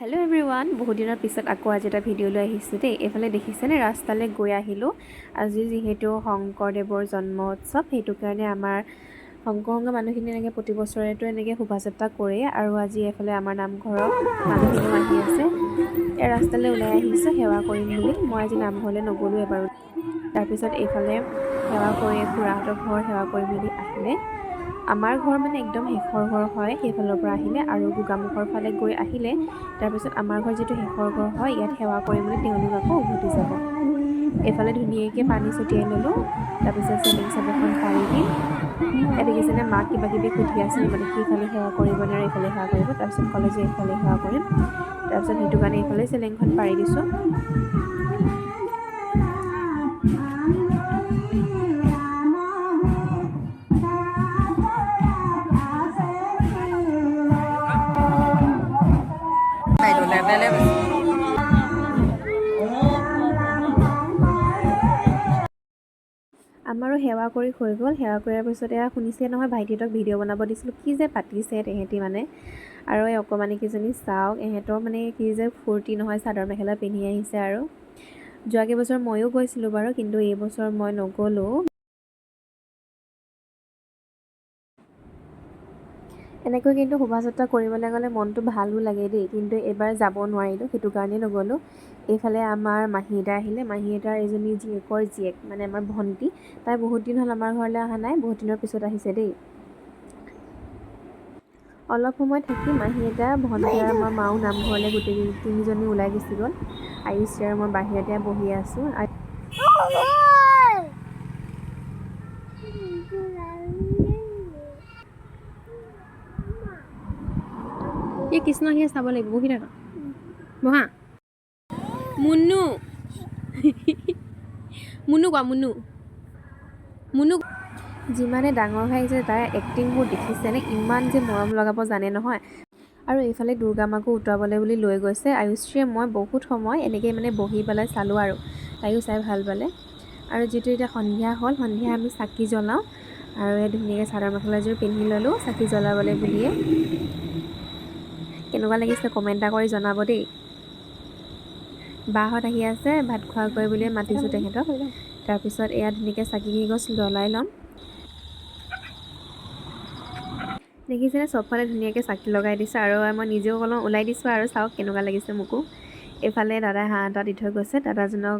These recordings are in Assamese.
हेलो एवरीवन बहुत दिনৰ পিছত আকৌ আজি এটা ভিডিঅ' লৈ আহিছোঁ দেই। এফালে দেখিছেনে ৰাস্তালৈ গৈ আহিলোঁ। আজি যিহেতু শংকৰদেৱৰ জন্ম উৎসৱ, সেইটো কাৰণে আমাৰ শংকৰ মানুহখিনি এনেকৈ প্ৰতি বছৰেতো এনেকৈ শোভাযাত্ৰা কৰে। আৰু আজি এফালে আমাৰ নামঘৰৰ মানুহখিনিও আহি আছে। এই ৰাস্তালৈ ওলাই আহিছোঁ সেৱা কৰিম বুলি। মই আজি নামঘৰলৈ নগ'লোঁ এবাৰো। তাৰপিছত এইফালে সেৱা কৰি খুৰাহঁতৰ ঘৰ সেৱা কৰি মেলি আহিলে। আমাৰ ঘৰ মানে একদম শেষৰ ঘৰ হয়, সেইফালৰ পৰা আহিলে আৰু গোগামুখৰ ফালে গৈ আহিলে। তাৰপিছত আমাৰ ঘৰ যিটো শেষৰ ঘৰ হয়, ইয়াত সেৱা কৰি মেলি তেওঁলোক আকৌ উভতি যাব। এইফালে ধুনীয়াকৈ পানী ছটিয়াই ল'লোঁ। তাৰপিছত চেলিং চাব এখন পাৰি দিম। ইয়াত দেখিছেনে মাক কিবা কিবি সুধি আছিল, মানে সিফালে সেৱা কৰিব নে এইফালে সেৱা কৰিব। তাৰপিছত ক'লে যে এইফালে সেৱা কৰিম। তাৰপিছত সেইটো কাৰণে এইফালে চেলিংখন পাৰি দিছোঁ। আমাৰো সেৱা কৰি হৈ গ'ল। সেৱা কৰাৰ পিছত এয়া শুনিছে নহয়, ভাইটিহঁতক ভিডিঅ' বনাব দিছিলোঁ। কি যে পাতিছে তেহেঁতি মানে। আৰু এই অকণমানিকেইজনী চাওক, এহেঁতৰ মানে কি যে ফূৰ্তি নহয়, চাদৰ মেখেলা পিন্ধি আহিছে। আৰু যোৱা কেইবছৰ ময়ো গৈছিলোঁ বাৰু, কিন্তু এইবছৰ মই নগ'লোঁ। এনেকৈ কিন্তু শোভাযাত্ৰা কৰিবলৈ গ'লে মনটো ভালো লাগে দেই, কিন্তু এইবাৰ যাব নোৱাৰিলোঁ, সেইটো কাৰণেই নগ'লোঁ। এইফালে আমাৰ মাহীদা আহিলে। মাহীদাৰ এজনী জীয়েকৰ জীয়েক, মানে আমাৰ ভণ্টি, তাই বহুত দিন হ'ল আমাৰ ঘৰলৈ অহা নাই, বহুত দিনৰ পিছত আহিছে দেই। অলপ সময় থাকি মাহীদা, ভণ্টি আৰু আমাৰ মাও নামঘৰলৈ গোটেই তিনিজনী ওলাই গুচি গ'ল। আয়ুষী আৰু মই বাহিৰতে বহি আছোঁ। এই কৃষ্ণ আহিয়ে চাব লাগিব, বহি থাকা বহা। মুনু মুনু কোৱা, মুনু মুনু। যিমানে ডাঙৰ হৈ আহিছে তাই এক্টিংবোৰ দেখিছেনে, ইমান যে মৰম লগাব জানে নহয়। আৰু এইফালে দুৰ্গা মাকো উতৰাবলৈ বুলি লৈ গৈছে। আয়ুষীয়ে মই বহুত সময় এনেকৈ মানে বহি পেলাই চালোঁ, আৰু তাইও চাই ভাল পালে। আৰু যিটো এতিয়া সন্ধিয়া হ'ল, সন্ধিয়া আমি চাকি জ্বলাওঁ। আৰু এই ধুনীয়াকৈ চাদৰ মেখেলাযোৰ পিন্ধি ল'লোঁ চাকি জ্বলাবলৈ বুলিয়ে। কেনেকুৱা লাগিছে কমেণ্ট এটা কৰি জনাব দেই। বাহঁত আহি আছে, ভাত খোৱাকৈ বুলিয়ে মাতিছোঁ তেহেঁতক। তাৰপিছত এয়া ধুনীয়াকৈ চাকিগছ জ্বলাই ল'ম। দেখিছেনে চবফালে ধুনীয়াকৈ চাকি লগাই দিছোঁ, আৰু মই নিজেও অলপ ওলাই দিছোঁ আৰু চাওক কেনেকুৱা লাগিছে মোকো। এইফালে দাদাই হাঁহ এটা দি থৈ গৈছে, দাদাজনক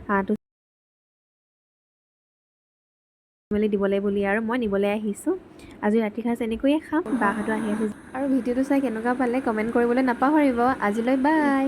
হাঁহটো মেলি দিবলৈ বুলি আৰু মই নিবলৈ আহিছোঁ। আজি ৰাতি সাঁজ এনেকৈয়ে খাম, বাহঁতো আহি আছে। আৰু ভিডিঅ'টো চাই কেনেকুৱা পালে কমেণ্ট কৰিবলৈ নাপাহৰিব। আজিলৈ বাই।